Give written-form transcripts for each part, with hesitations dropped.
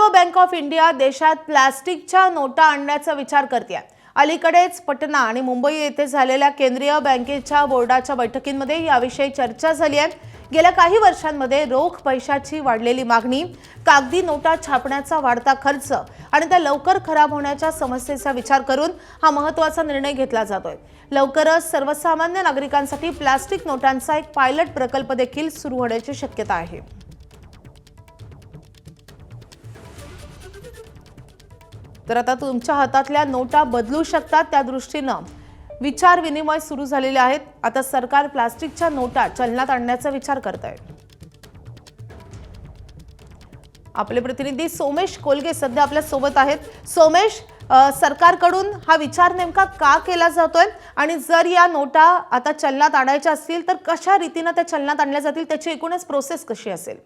Reserve bank of India देशात प्लास्टिकच्या नोटा आणण्याचा विचार करते आहे। अलीकडेच पटना आणि मुंबई येथे झालेल्या केंद्रीय बँकेच्या बोर्डाच्या बैठकींमध्ये याविषयी चर्चा झाली आहे। गेल्या काही वर्षांमध्ये रोख पैशाची वाढलेली मागणी, कागदी नोटा छापण्याचा वाढता खर्च आणि त्या लवकर खराब होण्याच्या समस्येचा विचार करून हा महत्त्वाचा निर्णय घेतला जातोय। लवकरच सर्वसामान्य नागरिकांसाठी प्लास्टिक नोटांचा एक पायलट प्रकल्प देखील सुरू होण्याची शक्यता आहे। तर आता तुमच्या हातातल्या नोटा बदलू शकतात, त्या दृष्टीने विचार विनिमय सुरू झालेले आहेत। आता सरकार प्लास्टिकच्या नोटा चलनात आणण्याचा विचार करत आहे। आपले प्रतिनिधी सोमेश कोलगे सध्या आपल्या सोबत आहेत। सोमेश, सरकारकडून हा विचार नेमका का केला जातोय आणि जर या नोटा आता चलनात आणायच्या असतील तर कशा रीतीने त्या चलनात आणल्या जातील, त्याची एकूणच प्रोसेस कशी असेल?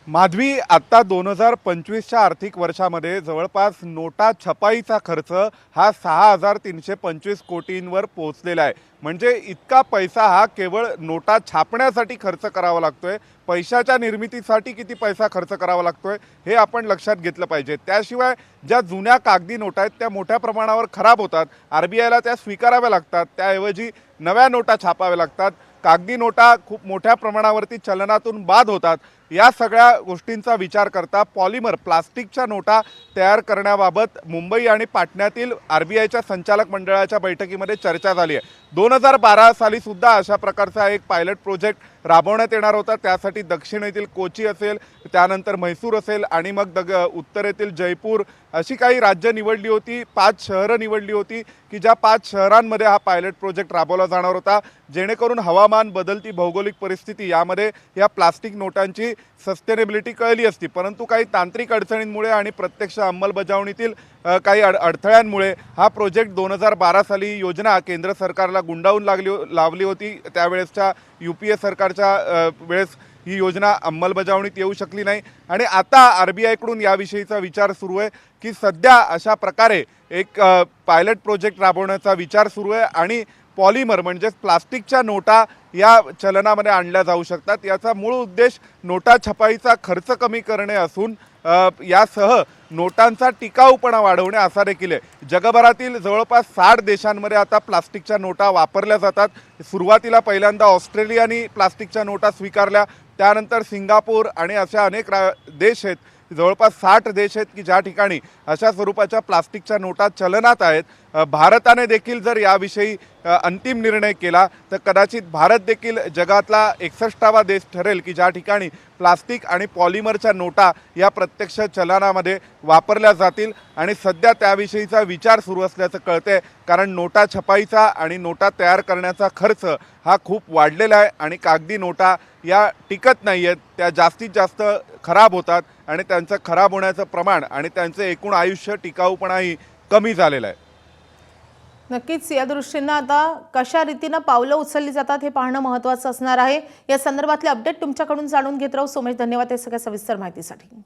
माधवी, आता 2025च्या आर्थिक वर्षामध्ये जवळपास नोटा छपाईचा खर्च हा 6325 कोटींवर पोहोचलेला आहे। म्हणजे इतका पैसा हा केवळ नोटा छापण्यासाठी खर्च करावा लागतोय। पैशाच्या निर्मितीसाठी किती पैसा खर्च करावा लागतोय हे आपण लक्षात घेतलं पाहिजे। त्याशिवाय ज्या जुन्या कागदी नोटा आहेत त्या मोठ्या प्रमाणावर खराब होतात, आरबीआयला त्या स्वीकाराव्या लागतात, त्याऐवजी नव्या नोटा छापाव्या लागतात। कागदी नोटा खूप मोठ्या प्रमाणावरती चलनातून बाद होतात। या सगळ्या गोष्टींचा विचार करता पॉलिमर प्लास्टिकच्या नोटा तयार करण्याबाबत मुंबई आणि पाटण्यातील आरबीआयच्या संचालक मंडळाच्या बैठकीमध्ये चर्चा झाली आहे। 2012 साली सुद्धा अशा प्रकारचा एक पायलट प्रोजेक्ट राबवण्यात येणार होता। त्यासाठी दक्षिणेतील कोची असेल, त्यानंतर म्हैसूर असेल आणि मग उत्तरेतील जयपूर अशी काही राज्य निवडली होती, 5 शहरं निवडली होती की ज्या 5 शहरांमध्ये हा पायलट प्रोजेक्ट राबवला जाणार होता, जेणेकरून हवामान, बदलती भौगोलिक परिस्थिती यामध्ये या प्लास्टिक नोटांची सस्टेनेबिलिटी कळली असती। परंतु काही तांत्रिक अडचणींमुळे आणि प्रत्यक्ष अंमलबजावणीतील काही अडथळ्यांमुळे हा प्रोजेक्ट 2012 साली योजना केंद्र सरकारला गुंडाळून लावली होती। त्यावेळेसच्या यूपीए सरकारच्या वेळेस ही योजना अंमलबजावणीत येऊ शकली नाही आणि आता आरबीआयकडून याविषयीचा विचार सुरू आहे की सध्या अशा प्रकारे एक पायलट प्रोजेक्ट राबवण्याचा विचार सुरू आहे आणि पॉलिमर म्हणजेच प्लास्टिकच्या नोटा या चलनामध्ये आणल्या जाऊ शकतात। याचा मूळ उद्देश नोटा छपाईचा खर्च कमी करणे असून यासह नोटांचा टिकाऊपणा वाढवणे असा देखील आहे। जगभरातील जवळपास 60 देशांमध्ये आता प्लास्टिकच्या नोटा वापरल्या जातात। सुरुवातीला पहिल्यांदा ऑस्ट्रेलियाने प्लास्टिकच्या नोटा स्वीकारल्या, त्यानंतर सिंगापूर आणि अशा अनेक देश आहेत, जवळपास 60 देश आहेत की ज्या ठिकाणी अशा स्वरूपाच्या प्लास्टिकच्या नोटा चलनात आहेत। भारताने देखील जर याविषयी अंतिम निर्णय केला तर कदाचित भारत देखील जगातला 61वा देश ठरेल की ज्या ठिकाणी प्लास्टिक आणि पॉलिमरच्या नोटा या प्रत्यक्ष चलनामध्ये वापरल्या जातील आणि सध्या त्याविषयीचा विचार सुरू असल्याचं कळतंय। कारण नोटा छपाईचा आणि नोटा तयार करण्याचा खर्च हा खूप वाढलेला आहे आणि कागदी नोटा या टिकत नाही आहेत, त्या जास्तीत जास्त खराब होतात आणि त्यांचं खराब होण्याचं प्रमाण आणि त्यांचे एकूण आयुष्य, टिकाऊपणाही कमी झालेलं आहे। नक्कीच या दृष्टीने आता कशा रीतीने पावलं उचलली जातात हे पाहणं महत्त्वाचं असणार आहे। या संदर्भातले अपडेट तुमच्याकडून जाणून घेत राहू सोमेश, धन्यवाद या सगळ्या सविस्तर माहितीसाठी।